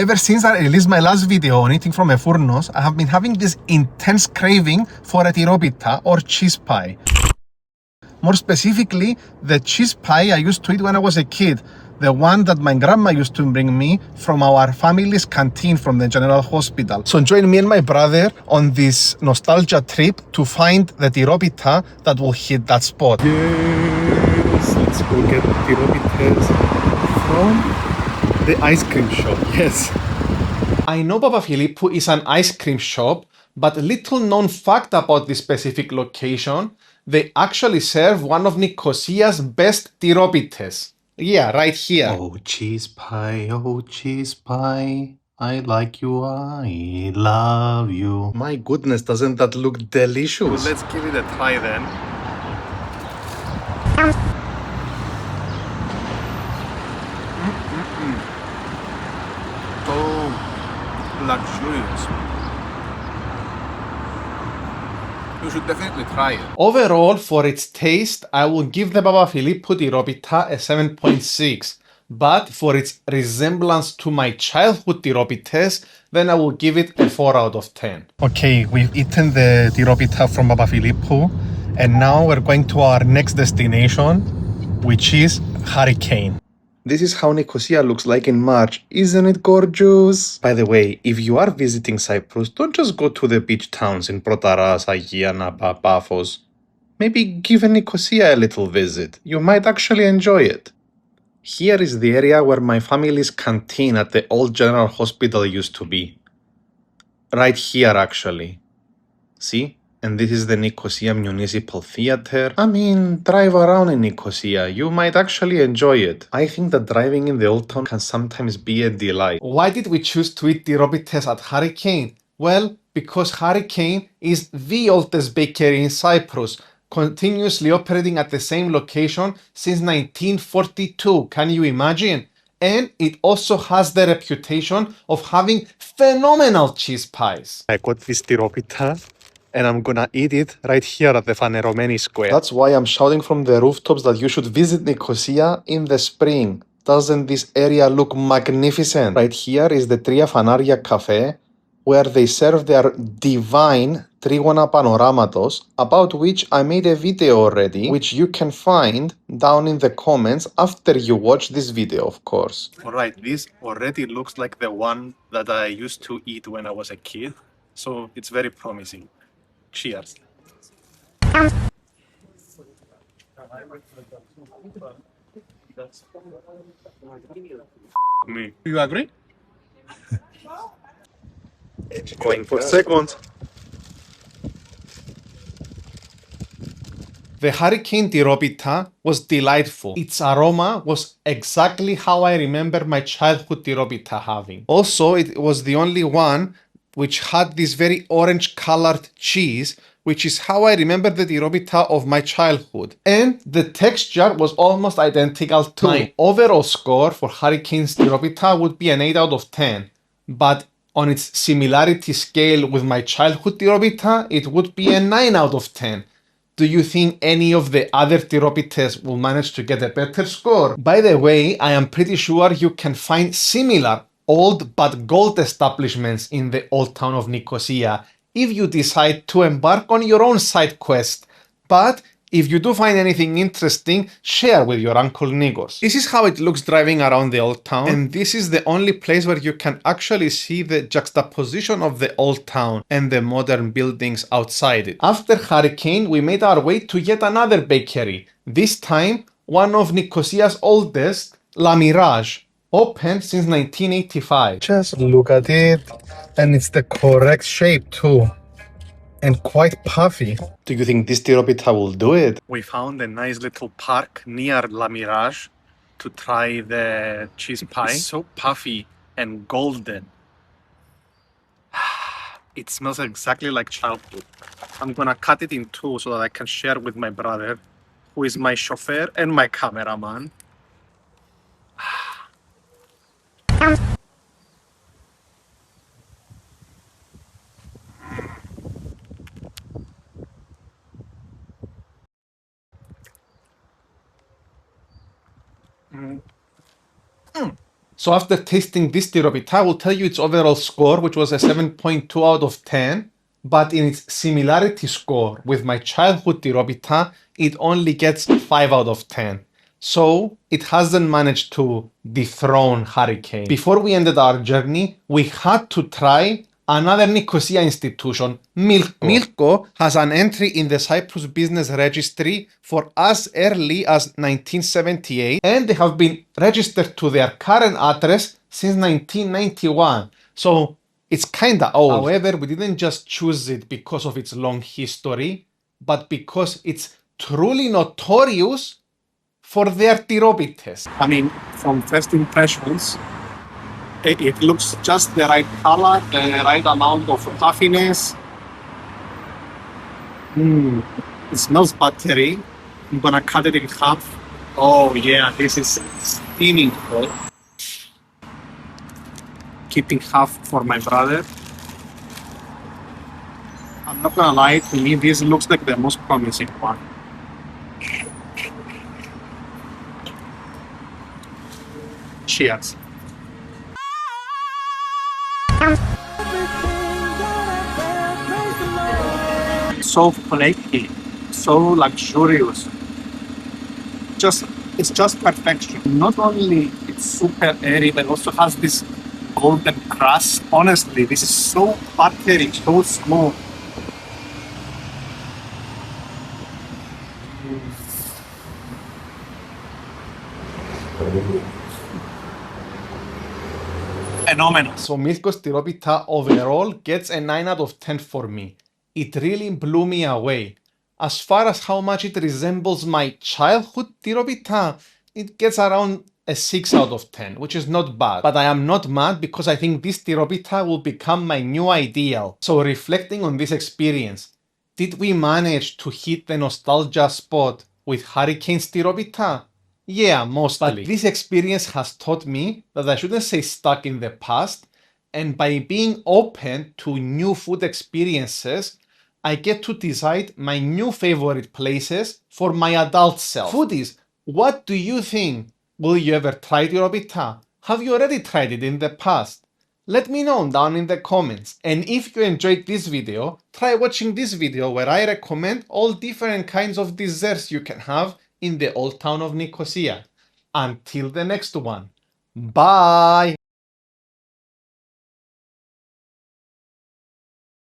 Ever since I released my last video on eating from a fournos, I have been having this intense craving for a tyropita or cheese pie. More specifically, the cheese pie I used to eat when I was a kid. The one that my grandma used to bring me from our family's canteen from the general hospital. So join me and my brother on this nostalgia trip to find the tyropita that will hit that spot. Yes, let's go get tyropittes from the ice cream shop, yes. I know Papafilippou is an ice cream shop, but little known fact about this specific location, they actually serve one of Nicosia's best tyropittes. Yeah, right here. Oh, cheese pie, I like you, I love you. My goodness, doesn't that look delicious? Well, let's give it a try then. So luxurious. You should definitely try it. Overall, for its taste, I will give the Papafilippou τυροπιτα a 7.6. But for its resemblance to my childhood tyropittes, then I will give it a 4 out of 10. Okay, we've eaten the tyropita from Papafilippou, and now we're going to our next destination, which is Hurricane. This is how Nicosia looks like in March. Isn't it gorgeous? By the way, if you are visiting Cyprus, don't just go to the beach towns in Protaras, Agia, Napa, Paphos. Maybe give Nicosia a little visit. You might actually enjoy it. Here is the area where my family's canteen at the old general hospital used to be. Right here, actually. See? And this is the Nicosia Municipal Theatre. I mean, drive around in Nicosia. You might actually enjoy it. I think that driving in the old town can sometimes be a delight. Why did we choose to eat tyropittes at Hurricane? Well, because Hurricane is the oldest bakery in Cyprus, continuously operating at the same location since 1942. Can you imagine? And it also has the reputation of having phenomenal cheese pies. I got this tyropita, and I'm gonna eat it right here at the Phaneromeni Square. That's why I'm shouting from the rooftops that you should visit Nicosia in the spring. Doesn't this area look magnificent? Right here is the Tria Fanaria Cafe, where they serve their divine Trigona Panoramatos, about which I made a video already, which you can find down in the comments after you watch this video, of course. Alright, this already looks like the one that I used to eat when I was a kid, so it's very promising. Cheers. Me. You agree? Going for seconds. The Hurricane tyrοπιτα was delightful. Its aroma was exactly how I remember my childhood tyrοπιτα having. Also, it was the only one which had this very orange colored cheese, which is how I remember the tyrοπιτα of my childhood. And the texture was almost identical too. My overall score for Hurricane's tyrοπιτα would be an 8 out of 10. But on its similarity scale with my childhood tyrοπιτα, it would be a 9 out of 10. Do you think any of the other tyropittes will manage to get a better score? By the way, I am pretty sure you can find similar old but gold establishments in the old town of Nicosia if you decide to embark on your own side quest. But if you do find anything interesting, share with your Uncle Nikos. This is how it looks driving around the old town, and this is the only place where you can actually see the juxtaposition of the old town and the modern buildings outside it. After Hurricane, we made our way to yet another bakery, this time one of Nicosia's oldest, La Mirage, opened since 1985. Just look at it, and it's the correct shape too. And quite puffy. Do you think this tyrοπιτα will do it? We found a nice little park near La Mirage to try the cheese pie. It's so puffy and golden. It smells exactly like childhood. I'm gonna cut it in two so that I can share with my brother, who is my chauffeur and my cameraman. So after tasting this tyrοπιτα, I will tell you its overall score, which was a 7.2 out of 10. But in its similarity score with my childhood tyrοπιτα, it only gets 5 out of 10. So it hasn't managed to dethrone Hurricane. Before we ended our journey, we had to try another Nicosia institution, Milko. Milko has an entry in the Cyprus Business Registry for as early as 1978, and they have been registered to their current address since 1991. So it's kinda old. However, we didn't just choose it because of its long history, but because it's truly notorious for their tyropittes. I mean, from first impressions, it looks just the right color, the right amount of puffiness. It smells buttery. I'm gonna cut it in half. Oh yeah, this is steaming hot. Keeping half for my brother. I'm not gonna lie, to me this looks like the most promising one. Cheers. So flaky, so luxurious. It's just perfection. Not only it's super airy, but also has this golden crust. Honestly, this is so buttery, so smooth. Phenomenal. So Milko's tyrοπιτα overall gets a 9 out of 10 for me. It really blew me away. As far as how much it resembles my childhood tyrοπιτα, it gets around a 6 out of 10, which is not bad. But I am not mad because I think this tyrοπιτα will become my new ideal. So reflecting on this experience, did we manage to hit the nostalgia spot with Hurricane's tyrοπιτα? Yeah, mostly. But this experience has taught me that I shouldn't stay stuck in the past, and by being open to new food experiences, I get to decide my new favorite places for my adult self. Foodies, what do you think? Will you ever try tyrοπιτα? Have you already tried it in the past? Let me know down in the comments. And if you enjoyed this video, try watching this video where I recommend all different kinds of desserts you can have in the old town of Nicosia. Until the next one. Bye!